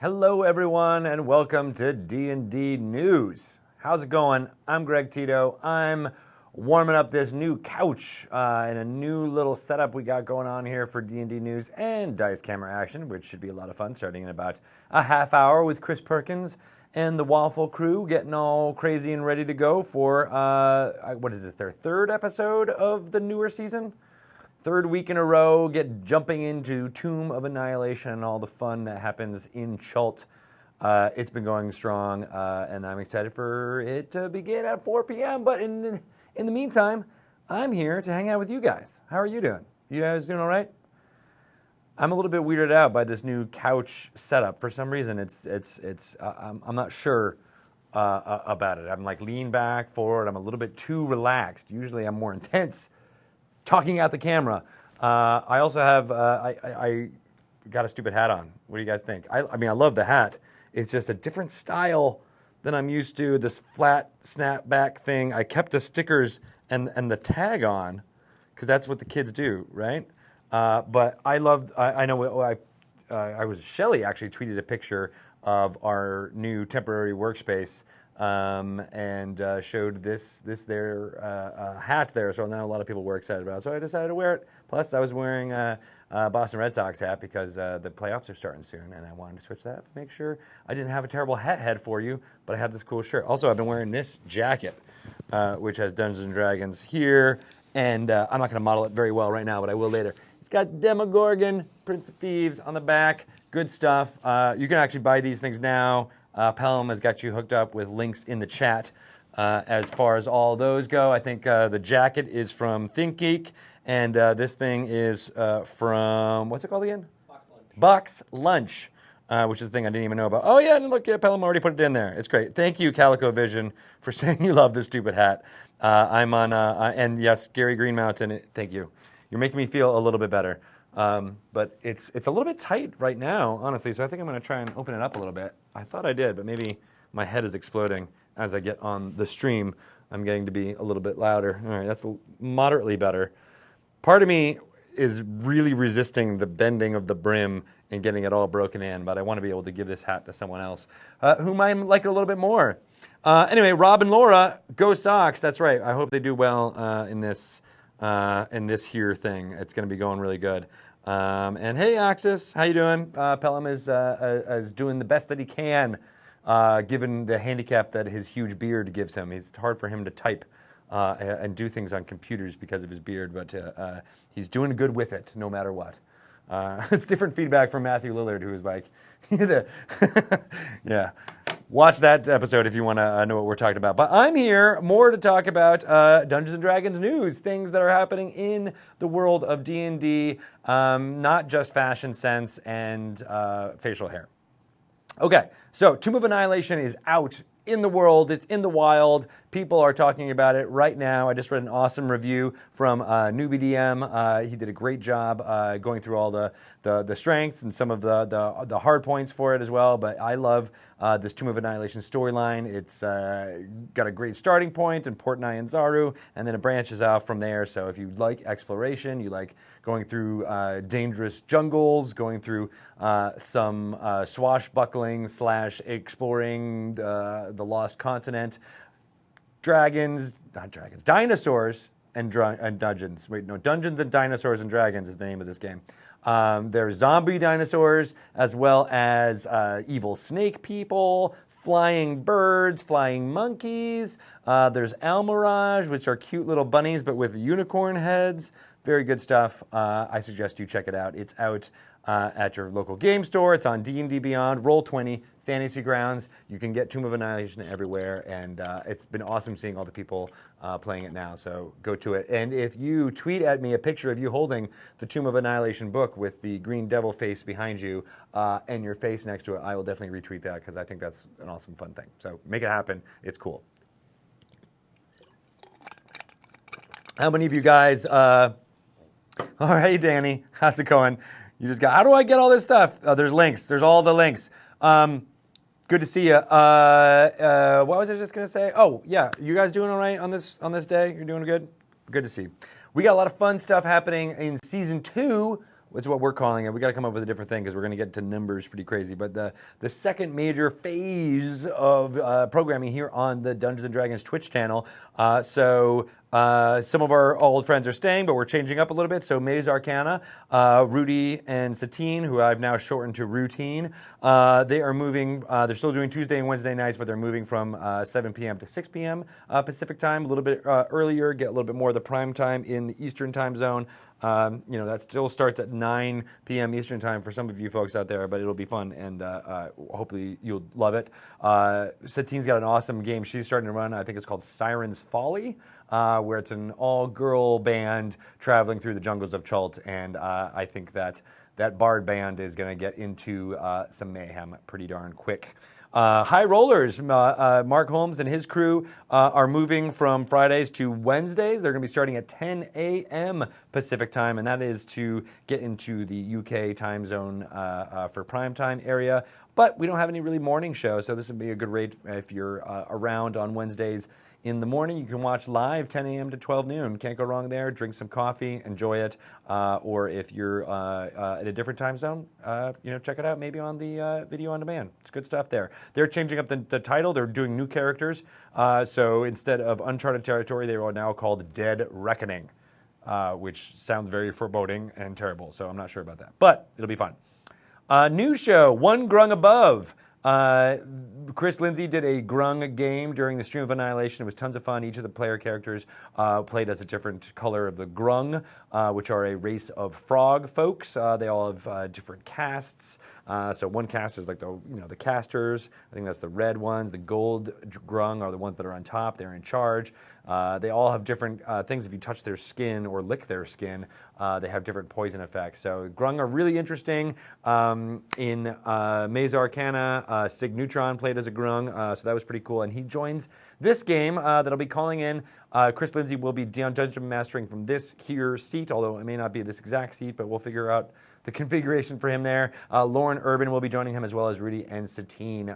Hello everyone and welcome to D&D News. How's it going? I'm Greg Tito. I'm warming up this new couch in a new little setup we got going on here for D&D News and Dice Camera Action, which should be a lot of fun starting in about a half hour with Chris Perkins and the Waffle crew getting all crazy and ready to go for, what is this, their third episode of the newer season? Third week in a row, jumping into Tomb of Annihilation and all the fun that happens in Chult. It's been going strong, and I'm excited for it to begin at 4 p.m. But in the meantime, I'm here to hang out with you guys. How are you doing? You guys doing all right? I'm a little bit weirded out by this new couch setup. For some reason, I'm not sure about it. I'm like lean back, forward. I'm a little bit too relaxed. Usually, I'm more intense, talking at the camera. I also have, I got a stupid hat on. What do you guys think? I mean, I love the hat. It's just a different style than I'm used to, this flat snapback thing. I kept the stickers and the tag on, because that's what the kids do, right? But I loved, I know, Shelly actually tweeted a picture of our new temporary workspace and showed their hat there, so now a lot of people were excited about it. So I decided to wear it. Plus, I was wearing a Boston Red Sox hat because the playoffs are starting soon, and I wanted to switch that up to make sure I didn't have a terrible hat head for you, but I had this cool shirt. Also, I've been wearing this jacket, which has Dungeons & Dragons here, and I'm not going to model it very well right now, but I will later. It's got Demogorgon, Prince of Thieves on the back. Good stuff. You can actually buy these things now. Pelham has got you hooked up with links in the chat. As far as all those go, I think the jacket is from ThinkGeek, and this thing is from, what's it called again? Box Lunch, which is the thing I didn't even know about. Oh yeah, and look, Pelham already put it in there. It's great. Thank you, Calico Vision, for saying you love this stupid hat. I'm on, and yes, Gary Green Mountain, thank you. You're making me feel a little bit better. But it's a little bit tight right now, honestly, so I think I'm going to try and open it up a little bit. I thought I did, but maybe my head is exploding as I get on the stream. I'm getting to be a little bit louder. All right, that's moderately better. Part of me is really resisting the bending of the brim and getting it all broken in, but I want to be able to give this hat to someone else who might like it a little bit more. Anyway, Rob and Laura, go Sox. That's right. I hope they do well in this here thing. It's going to be going really good. And hey, Axis, how you doing? Pelham is doing the best that he can, given the handicap that his huge beard gives him. It's hard for him to type and do things on computers because of his beard, but he's doing good with it, no matter what. It's different feedback from Matthew Lillard, who is like, yeah. Watch that episode if you want to know what we're talking about. But I'm here more to talk about Dungeons & Dragons news, things that are happening in the world of D&D, not just fashion sense and facial hair. Okay, so Tomb of Annihilation is out in the world. It's in the wild. People are talking about it right now. I just read an awesome review from Newbie DM. He did a great job going through all the strengths and some of the hard points for it as well. But I love this Tomb of Annihilation storyline. It's got a great starting point in Portnai and Zaru, and then it branches out from there. So if you like exploration, you like going through dangerous jungles, going through some swashbuckling / exploring the Lost Continent, dinosaurs and dungeons. Wait, no, Dungeons and Dinosaurs and Dragons is the name of this game. There's zombie dinosaurs, as well as evil snake people, flying birds, flying monkeys. There's Almirage, which are cute little bunnies, but with unicorn heads. Very good stuff. I suggest you check it out. It's out at your local game store. It's on D&D Beyond, Roll20, Fantasy Grounds. You can get Tomb of Annihilation everywhere, and it's been awesome seeing all the people playing it now, so go to it. And if you tweet at me a picture of you holding the Tomb of Annihilation book with the green devil face behind you and your face next to it, I will definitely retweet that because I think that's an awesome, fun thing. So make it happen. It's cool. How many of you guys... all right, Danny, how's it going? You just got, how do I get all this stuff? There's links. There's all the links. Good to see you. What was I just going to say? Oh, yeah. You guys doing all right on this day? You're doing good? Good to see. We got a lot of fun stuff happening in Season 2 it's what we're calling it. We got to come up with a different thing because we're going to get to numbers pretty crazy. But the second major phase of programming here on the Dungeons and Dragons Twitch channel. Some of our old friends are staying, but we're changing up a little bit. So Maze Arcana, Rudy and Satine, who I've now shortened to Routine, they are moving. They're still doing Tuesday and Wednesday nights, but they're moving from 7 p.m. to 6 p.m. Pacific time, a little bit earlier, get a little bit more of the prime time in the Eastern time zone. That still starts at 9 p.m. Eastern time for some of you folks out there, but it'll be fun, and hopefully you'll love it. Satine's got an awesome game she's starting to run. I think it's called Siren's Folly, where it's an all-girl band traveling through the jungles of Chult, and I think that bard band is going to get into some mayhem pretty darn quick. High Rollers, Mark Holmes and his crew are moving from Fridays to Wednesdays. They're going to be starting at 10 a.m. Pacific time, and that is to get into the UK time zone for prime time area. But we don't have any really morning shows, so this would be a good rate if you're around on Wednesdays. In the morning, you can watch live 10 a.m. to 12 noon. Can't go wrong there. Drink some coffee, enjoy it. Or if you're at a different time zone, check it out maybe on the video on demand. It's good stuff there. They're changing up the title. They're doing new characters. So instead of Uncharted Territory, they are now called Dead Reckoning, which sounds very foreboding and terrible. So I'm not sure about that. But it'll be fun. New show, One Grung Above. Chris Lindsay did a grung game during the stream of Annihilation. It was tons of fun. Each of the player characters played as a different color of the grung, which are a race of frog folks. They all have different castes. So one caste is like the casters. I think that's the red ones. The gold grung are the ones that are on top. They're in charge. They all have different things. If you touch their skin or lick their skin, they have different poison effects. So grung are really interesting. In Maze Arcana, Sig Neutron played as a grung, so that was pretty cool. And he joins this game that I'll be calling in. Chris Lindsay will be dungeon mastering from this here seat, although it may not be this exact seat, but we'll figure out the configuration for him there. Lauren Urban will be joining him, as well as Rudy and Satine,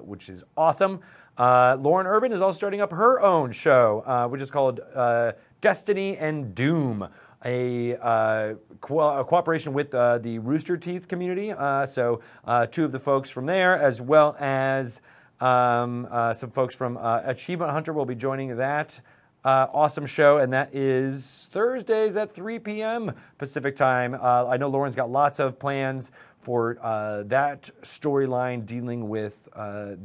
which is awesome. Lauren Urban is also starting up her own show, which is called Destiny and Doom, a cooperation with the Rooster Teeth community. So two of the folks from there, as well as some folks from Achievement Hunter will be joining that awesome show, and that is Thursdays at 3 p.m. Pacific time. I know Lauren's got lots of plans for that storyline dealing with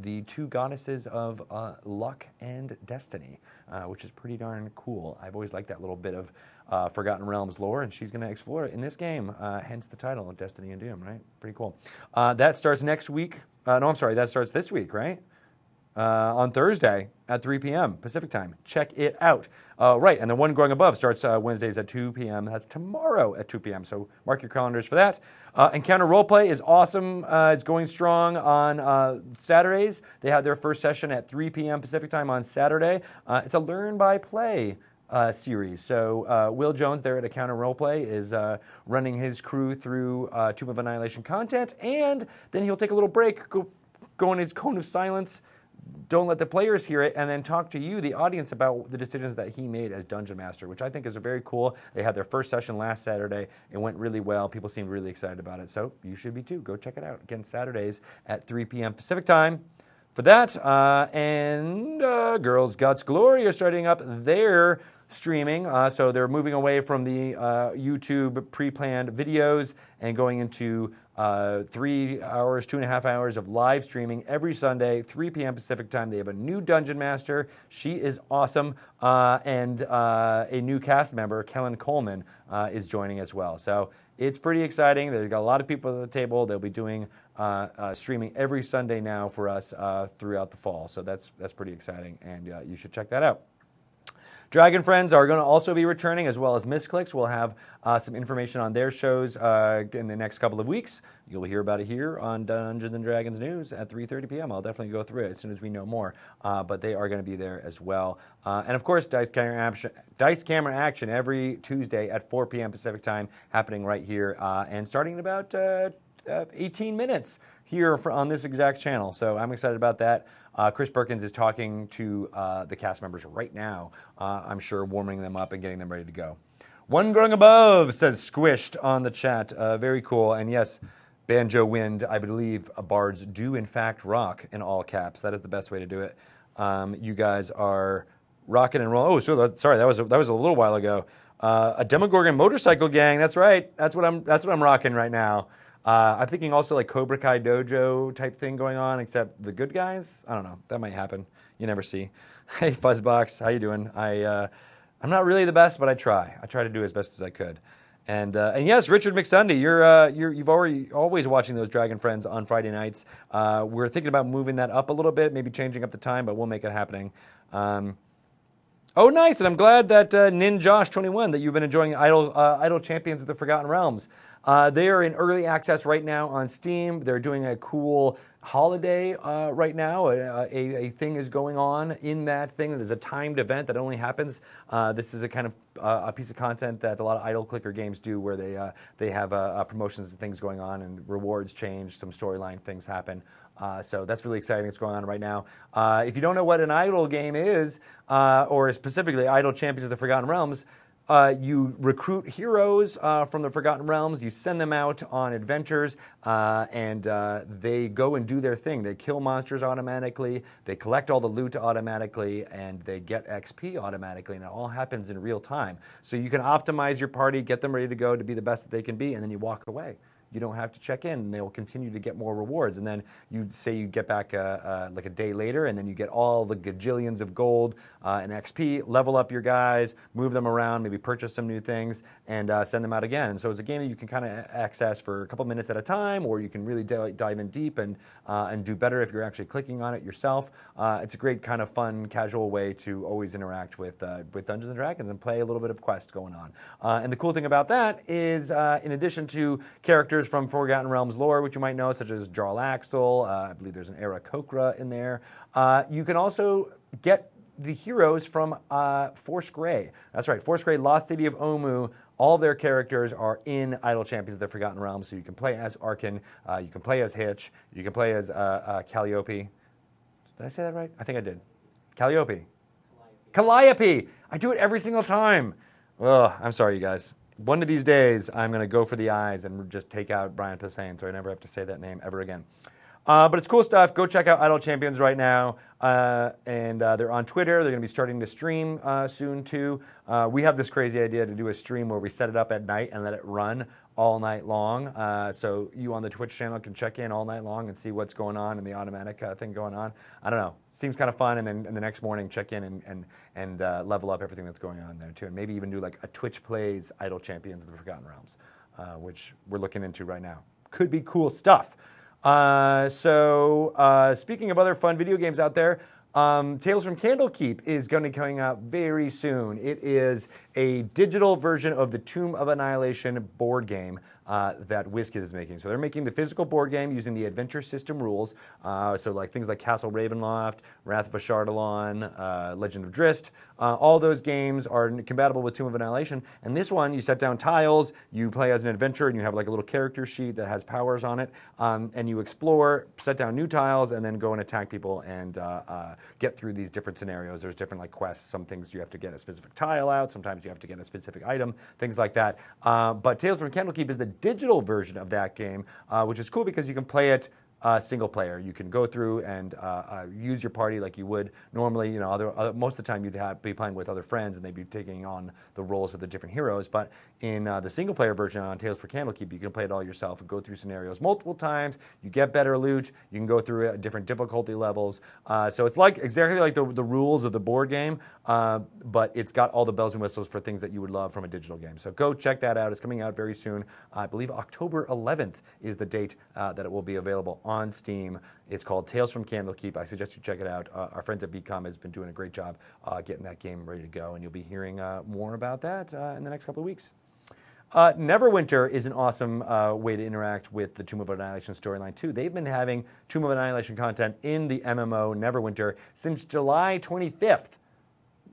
the two goddesses of luck and destiny, which is pretty darn cool. I've always liked that little bit of Forgotten Realms lore, and she's going to explore it in this game, hence the title of Destiny and Doom, right? Pretty cool. That starts next week. That starts this week, right? On Thursday at 3 p.m. Pacific time. Check it out. Right, and the One Growing Above starts Wednesdays at 2 p.m. That's tomorrow at 2 p.m., so mark your calendars for that. Encounter Roleplay is awesome. It's going strong on Saturdays. They have their first session at 3 p.m. Pacific time on Saturday. It's a learn by play series. So Will Jones there at Encounter Roleplay is running his crew through Tomb of Annihilation content, and then he'll take a little break, go in his cone of silence, don't let the players hear it, and then talk to you, the audience, about the decisions that he made as Dungeon Master, which I think is very cool. They had their first session last Saturday. It went really well. People seemed really excited about it, so you should be too. Go check it out. Again, Saturdays at 3 p.m. Pacific time for that. Girls Guts Glory are starting up their streaming, so they're moving away from the YouTube pre-planned videos and going into 3 hours, 2.5 hours of live streaming every Sunday, 3 p.m. Pacific time. They have a new Dungeon Master. She is awesome, and a new cast member, Kellen Coleman, is joining as well. So it's pretty exciting. They've got a lot of people at the table. They'll be doing streaming every Sunday now for us throughout the fall. So that's pretty exciting, and you should check that out. Dragon Friends are going to also be returning, as well as Misclicks. We'll have some information on their shows in the next couple of weeks. You'll hear about it here on Dungeons & Dragons News at 3:30 p.m. I'll definitely go through it as soon as we know more. But they are going to be there as well. And, of course, Dice Camera Action every Tuesday at 4 p.m. Pacific time, happening right here and starting in about 18 minutes here on this exact channel. So I'm excited about that. Chris Perkins is talking to the cast members right now, I'm sure, warming them up and getting them ready to go. One grung above says squished on the chat. Very cool. And yes, Banjo Wind, I believe bards do in fact rock in all caps. That is the best way to do it. You guys are rocking and rolling. Oh, sorry, that was a little while ago. A Demogorgon motorcycle gang. That's right. That's what I'm rocking right now. I'm thinking also like Cobra Kai Dojo type thing going on, except the good guys. I don't know. That might happen. You never see. Hey Fuzzbox, how you doing? I'm not really the best, but I try. I try to do as best as I could. And yes, Richard McSunday, you've always watching those Dragon Friends on Friday nights. We're thinking about moving that up a little bit, maybe changing up the time, but we'll make it happening. Oh, nice, and I'm glad that Ninjosh21, that you've been enjoying Idle Champions of the Forgotten Realms. They are in early access right now on Steam. They're doing a cool holiday right now. A thing is going on in that thing. There's a timed event that only happens. This is a kind of a piece of content that a lot of idle clicker games do, where they have promotions and things going on, and rewards change, some storyline things happen. So that's really exciting. It's going on right now. If you don't know what an idle game is, or specifically Idle Champions of the Forgotten Realms, you recruit heroes from the Forgotten Realms, you send them out on adventures, and they go and do their thing. They kill monsters automatically, they collect all the loot automatically, and they get XP automatically, and it all happens in real time. So you can optimize your party, get them ready to go to be the best that they can be, and then you walk away. You don't have to check in, and they will continue to get more rewards. And then you get back like a day later, and then you get all the gajillions of gold and XP, level up your guys, move them around, maybe purchase some new things, and send them out again. So it's a game that you can kind of access for a couple minutes at a time, or you can really dive in deep and do better if you're actually clicking on it yourself. It's a great kind of fun, casual way to always interact with Dungeons & Dragons and play a little bit of quest going on. And the cool thing about that is, in addition to characters from Forgotten Realms lore, which you might know, such as Jarl Axel, I believe there's an Era Kokra in there. You can also get the heroes from Force Grey. That's right, Force Grey, Lost City of Omu. All of their characters are in Idle Champions of the Forgotten Realms, so you can play as Arkin, you can play as Hitch, you can play as Calliope. Did I say that right? I think I did. Calliope. Calliope! I do it every single time. Ugh, I'm sorry, you guys. One of these days, I'm going to go for the eyes and just take out Brian Posehn, so I never have to say that name ever again. But it's cool stuff. Go check out Idle Champions right now. And they're on Twitter. They're going to be starting to stream soon, too. We have this crazy idea to do a stream where we set it up at night and let it run all night long. So you on the Twitch channel can check in all night long and see what's going on and the automatic thing going on. I don't know. Seems kind of fun. And then the next morning, check in and level up everything that's going on there, too. And maybe even do like a Twitch Plays Idle Champions of the Forgotten Realms, which we're looking into right now. Could be cool stuff. Speaking of other fun video games out there, Tales from Candlekeep is going to be coming out very soon. It is a digital version of the Tomb of Annihilation board game that WizKids is making. So they're making the physical board game using the adventure system rules. So like things like Castle Ravenloft, Wrath of Ashardalon, Legend of Drizzt. All those games are compatible with Tomb of Annihilation. And this one, you set down tiles, you play as an adventurer, and you have like a little character sheet that has powers on it. And you explore, set down new tiles, and then go and attack people and get through these different scenarios. There's different like quests. Some things you have to get a specific tile out. Sometimes you have to get a specific item, things like that. But Tales from Candlekeep is the digital version of that game, which is cool because you can play it single player. You can go through and use your party like you would normally. You know, most of the time you'd be playing with other friends and they'd be taking on the roles of the different heroes. But in the single player version on Tales for Candlekeep, you can play it all yourself and go through scenarios multiple times. You get better loot. You can go through different difficulty levels. So it's like exactly like the rules of the board game, but it's got all the bells and whistles for things that you would love from a digital game. So go check that out. It's coming out very soon. I believe October 11th is the date that it will be available on Steam. It's called Tales from Candlekeep. I suggest you check it out. Our friends at BCom has been doing a great job getting that game ready to go, and you'll be hearing more about that in the next couple of weeks. Neverwinter is an awesome way to interact with the Tomb of Annihilation storyline, too. They've been having Tomb of Annihilation content in the MMO Neverwinter since July 25th.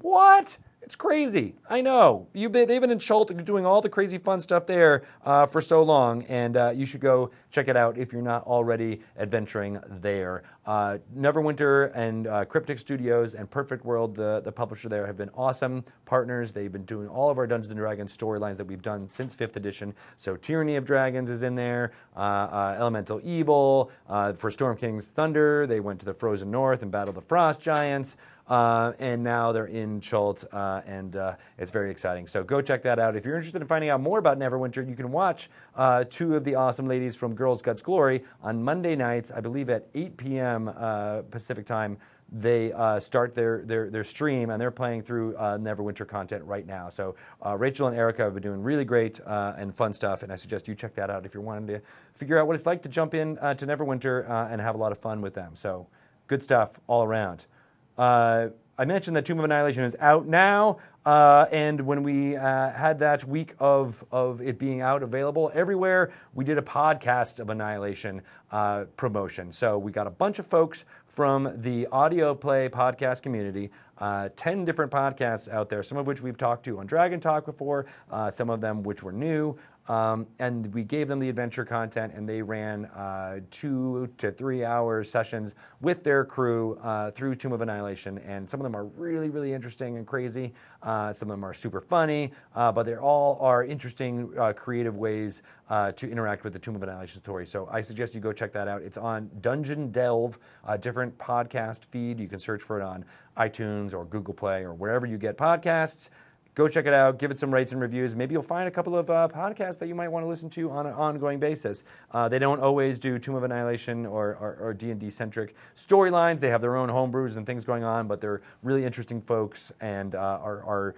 What? It's crazy. I know. They've been in Chult doing all the crazy fun stuff there for so long, and you should go check it out if you're not already adventuring there. Neverwinter and Cryptic Studios and Perfect World, the publisher there, have been awesome partners. They've been doing all of our Dungeons & Dragons storylines that we've done since 5th edition. So Tyranny of Dragons is in there, Elemental Evil, for Storm King's Thunder, they went to the Frozen North and battled the Frost Giants. And now they're in Chult, and it's very exciting. So go check that out. If you're interested in finding out more about Neverwinter, you can watch two of the awesome ladies from Girls Guts Glory on Monday nights, I believe at 8 p.m. Pacific time. They start their stream, and they're playing through Neverwinter content right now. So Rachel and Erica have been doing really great and fun stuff, and I suggest you check that out if you're wanting to figure out what it's like to jump in to Neverwinter and have a lot of fun with them. So good stuff all around. I mentioned that Tomb of Annihilation is out now, and when we had that week of it being out available everywhere, we did a podcast of Annihilation promotion. So we got a bunch of folks from the audio play podcast community, 10 different podcasts out there, some of which we've talked to on Dragon Talk before, some of them which were new. And we gave them the adventure content, and they ran 2 to 3 hour sessions with their crew through Tomb of Annihilation. And some of them are really, really interesting and crazy. Some of them are super funny, but they all are interesting, creative ways to interact with the Tomb of Annihilation story. So I suggest you go check that out. It's on Dungeon Delve, a different podcast feed. You can search for it on iTunes or Google Play or wherever you get podcasts. Go check it out, give it some rates and reviews. Maybe you'll find a couple of podcasts that you might want to listen to on an ongoing basis. They don't always do Tomb of Annihilation or D&D-centric storylines. They have their own homebrews and things going on, but they're really interesting folks and are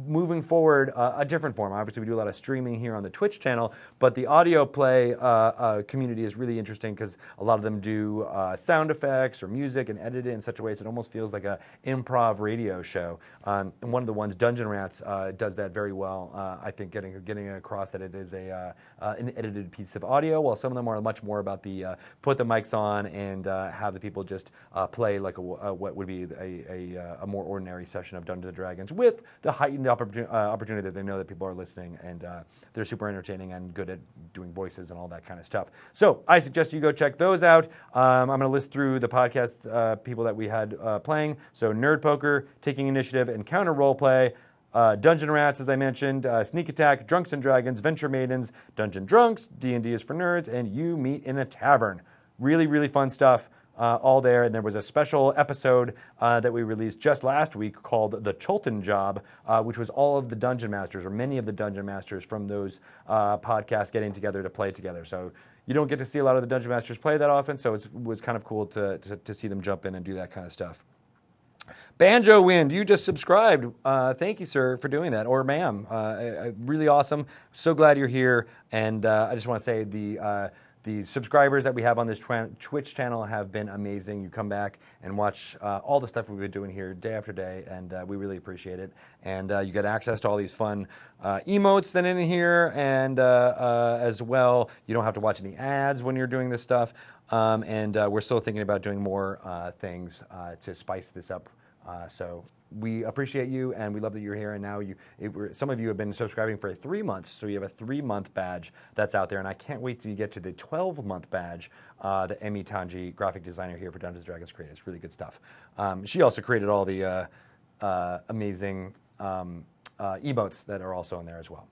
moving forward a different form. Obviously, we do a lot of streaming here on the Twitch channel, but the audio play community is really interesting because a lot of them do sound effects or music and edit it in such a way so it almost feels like an improv radio show. And one of the ones, Dungeon Rats, does that very well. I think getting across that it is an edited piece of audio, while some of them are much more about the put the mics on and have the people just play like what would be a more ordinary session of Dungeons & Dragons with the heightened opportunity that they know that people are listening, and they're super entertaining and good at doing voices and all that kind of stuff. So I suggest you go check those out. I'm going to list through the podcast people that we had playing. So Nerd Poker, Taking Initiative, Encounter Roleplay, Dungeon Rats, as I mentioned, Sneak Attack, Drunks and Dragons, Venture Maidens, Dungeon Drunks, D&D is for Nerds, and You Meet in a Tavern. Really, really fun stuff. All there, and there was a special episode that we released just last week called The Chulton Job, which was all of the Dungeon Masters, or many of the Dungeon Masters from those podcasts getting together to play together. So you don't get to see a lot of the Dungeon Masters play that often, so it was kind of cool to see them jump in and do that kind of stuff. Banjo Wind, you just subscribed. Thank you, sir, for doing that, or ma'am. Really awesome. So glad you're here, and I just want to say the subscribers that we have on this Twitch channel have been amazing. You come back and watch all the stuff we've been doing here day after day, and we really appreciate it. And you get access to all these fun emotes that are in here, and as well, you don't have to watch any ads when you're doing this stuff. And we're still thinking about doing more things to spice this up. So we appreciate you, and we love that you're here. And now some of you have been subscribing for 3 months, so you have a 3-month badge that's out there. And I can't wait till you get to the 12-month badge that Emi Tanji, graphic designer here for Dungeons & Dragons, created. It's really good stuff. She also created all the amazing emotes that are also in there as well.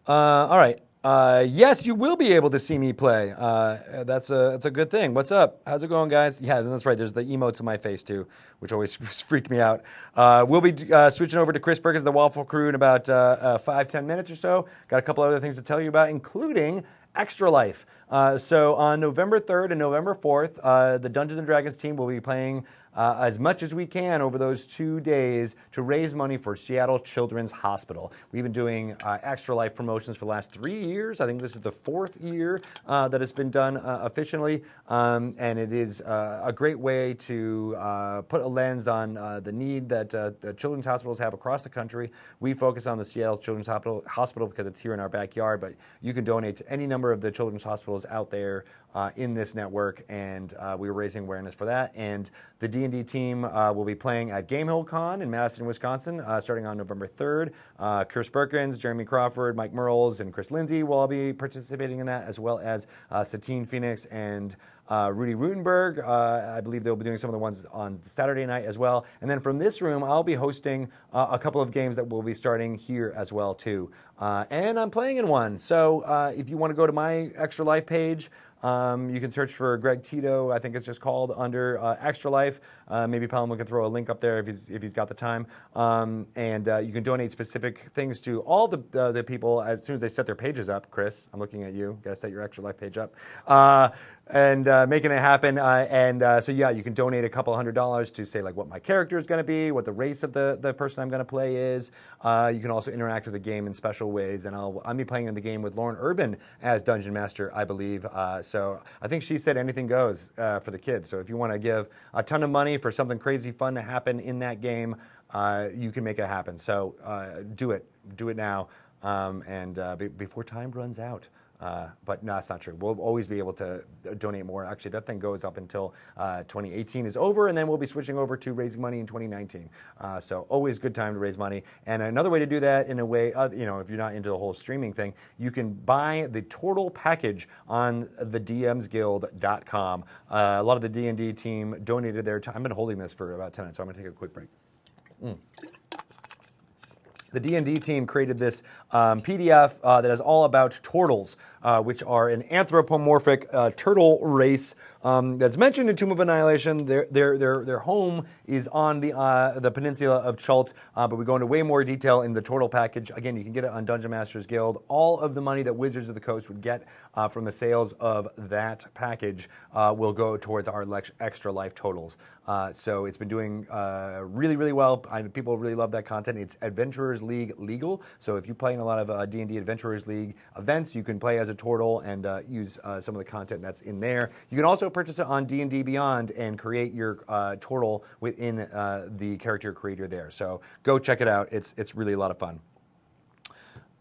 All right. Yes, you will be able to see me play. That's a good thing. What's up? How's it going, guys? Yeah, that's right. There's the emotes on my face, too, which always freak me out. We'll be switching over to Chris Perkins, the Waffle Crew, in about 5-10 minutes or so. Got a couple other things to tell you about, including Extra Life. So on November 3rd and November 4th, the Dungeons & Dragons team will be playing as much as we can over those 2 days to raise money for Seattle Children's Hospital. We've been doing Extra Life promotions for the last 3 years. I think this is the 4th year that it's been done efficiently, and it is a great way to put a lens on the need that the children's hospitals have across the country. We focus on the Seattle Children's Hospital because it's here in our backyard, but you can donate to any number of the children's hospitals out there in this network, and we were raising awareness for that. And the D&D D&D team will be playing at GameHillCon in Madison, Wisconsin, starting on November 3rd. Chris Perkins, Jeremy Crawford, Mike Merles, and Chris Lindsay will all be participating in that, as well as Satine Phoenix and Rudy Rutenberg. I believe they'll be doing some of the ones on Saturday night as well. And then from this room, I'll be hosting a couple of games that will be starting here as well, too. And I'm playing in one. So if you want to go to my Extra Life page, you can search for Greg Tito, I think it's just called, under Extra Life. Maybe Paloma can throw a link up there if he's got the time. And you can donate specific things to all the people as soon as they set their pages up. Chris, I'm looking at you. Got to set your Extra Life page up. And making it happen. So yeah, you can donate a couple $100 to say like what my character is going to be, what the race of the person I'm going to play is. You can also interact with the game in special ways. And I'll be playing in the game with Lauren Urban as Dungeon Master, I believe. So I think she said anything goes for the kids. So if you want to give a ton of money for something crazy fun to happen in that game, you can make it happen. So do it now, before time runs out. But no, that's not true. We'll always be able to donate more. Actually, that thing goes up until 2018 is over, and then we'll be switching over to raising money in 2019. So always good time to raise money. And another way to do that, in a way, if you're not into the whole streaming thing, you can buy the Tortola package on thedmsguild.com. A lot of the D&D team donated their time. I've been holding this for about 10 minutes, so I'm going to take a quick break. The D&D team created this PDF that is all about turtles, which are an anthropomorphic turtle race that's mentioned in Tomb of Annihilation. Their home is on the peninsula of Chult, but we go into way more detail in the Tortola package. Again, you can get it on Dungeon Masters Guild. All of the money that Wizards of the Coast would get from the sales of that package will go towards our Extra Life totals. So it's been doing really, really well. People really love that content. It's Adventurers League legal, so if you play in a lot of D&D Adventurers League events, you can play as a turtle and use some of the content that's in there. You can also purchase it on D&D Beyond and create your turtle within the character creator there. So go check it out. It's really a lot of fun.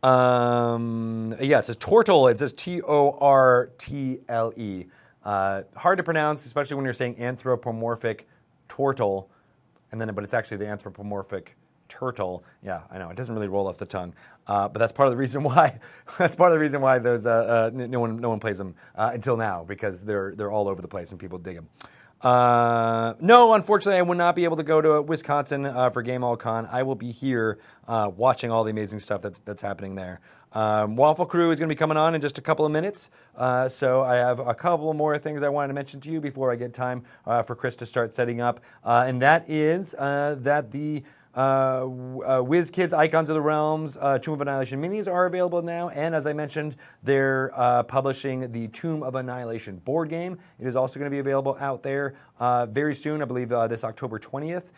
Yeah, it says Tortola. It says Tortle. Hard to pronounce, especially when you're saying anthropomorphic turtle, but it's actually the anthropomorphic turtle. Yeah, I know it doesn't really roll off the tongue, but that's part of the reason why. That's part of the reason why those no one plays them until now, because they're all over the place and people dig them. No, unfortunately, I will not be able to go to Wisconsin for Game All Con. I will be here watching all the amazing stuff that's happening there. Waffle Crew is going to be coming on in just a couple of minutes, so I have a couple more things I wanted to mention to you before I get time for Chris to start setting up, and that is that the WizKids Icons of the Realms Tomb of Annihilation minis are available now, and as I mentioned, they're publishing the Tomb of Annihilation board game. It is also going to be available out there very soon, I believe this October 20th.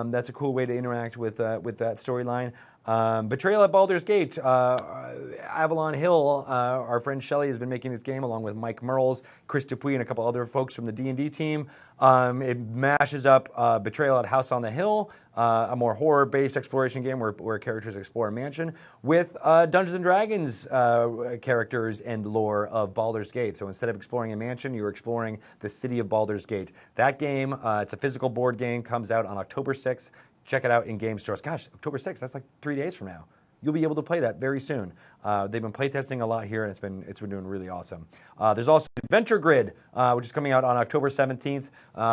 That's a cool way to interact with that storyline. Betrayal at Baldur's Gate, Avalon Hill, our friend Shelley has been making this game along with Mike Merles, Chris Dupuis, and a couple other folks from the D&D team. It mashes up Betrayal at House on the Hill, a more horror-based exploration game where characters explore a mansion, with Dungeons & Dragons characters and lore of Baldur's Gate. So instead of exploring a mansion, you're exploring the city of Baldur's Gate. That game, it's a physical board game, comes out on October 6th. Check it out in game stores. Gosh, October 6th, that's like 3 days from now. You'll be able to play that very soon. They've been playtesting a lot here, and it's been doing really awesome. There's also Adventure Grid, which is coming out on October 17th.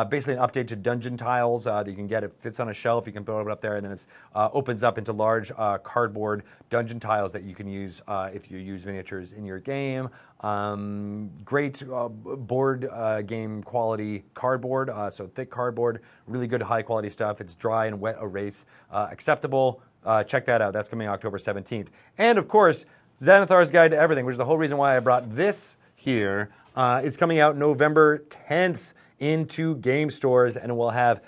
Basically an update to dungeon tiles that you can get. It fits on a shelf. You can build it up there, and then it opens up into large cardboard dungeon tiles that you can use if you use miniatures in your game. Great board game quality cardboard, so thick cardboard, really good high quality stuff. It's dry and wet erase, acceptable. Check that out. That's coming October 17th. And of course, Xanathar's Guide to Everything, which is the whole reason why I brought this here. It's coming out November 10th into game stores, and it will have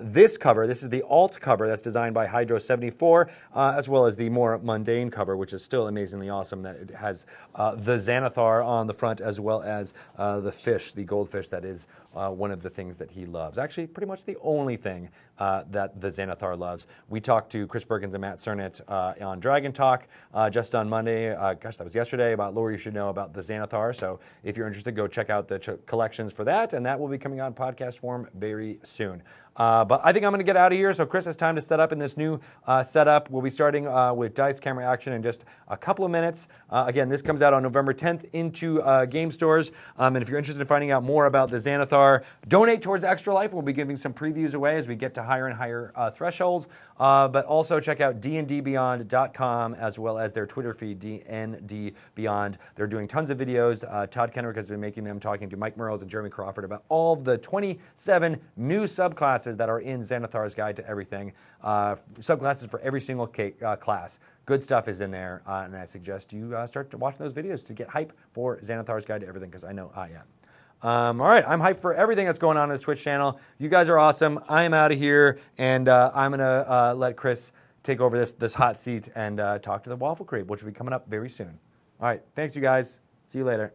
this cover. This is the alt cover that's designed by Hydro74, as well as the more mundane cover, which is still amazingly awesome, that it has the Xanathar on the front, as well as the fish, the goldfish that is one of the things that he loves. Actually, pretty much the only thing that the Xanathar loves. We talked to Chris Perkins and Matt Cernit on Dragon Talk just on Monday, that was yesterday, about lore you should know about the Xanathar. So if you're interested, go check out the collections for that, and that will be coming out in podcast form very soon. But I think I'm going to get out of here. So, Chris, it's time to set up in this new setup. We'll be starting with Dice Camera Action in just a couple of minutes. Again, this comes out on November 10th into game stores. And if you're interested in finding out more about the Xanathar, donate towards Extra Life. We'll be giving some previews away as we get to higher and higher thresholds. But also check out dndbeyond.com as well as their Twitter feed, DNDBeyond. They're doing tons of videos. Todd Kenrick has been making them, talking to Mike Merles and Jeremy Crawford about all the 27 new subclasses that are in Xanathar's Guide to Everything. Subclasses for every single class. Good stuff is in there, and I suggest you start watching those videos to get hype for Xanathar's Guide to Everything, because I know I am. All right, I'm hyped for everything that's going on the Twitch channel. You guys are awesome. I'm out of here, and I'm going to let Chris take over this hot seat and talk to the Waffle Creep, which will be coming up very soon. All right, thanks, you guys. See you later.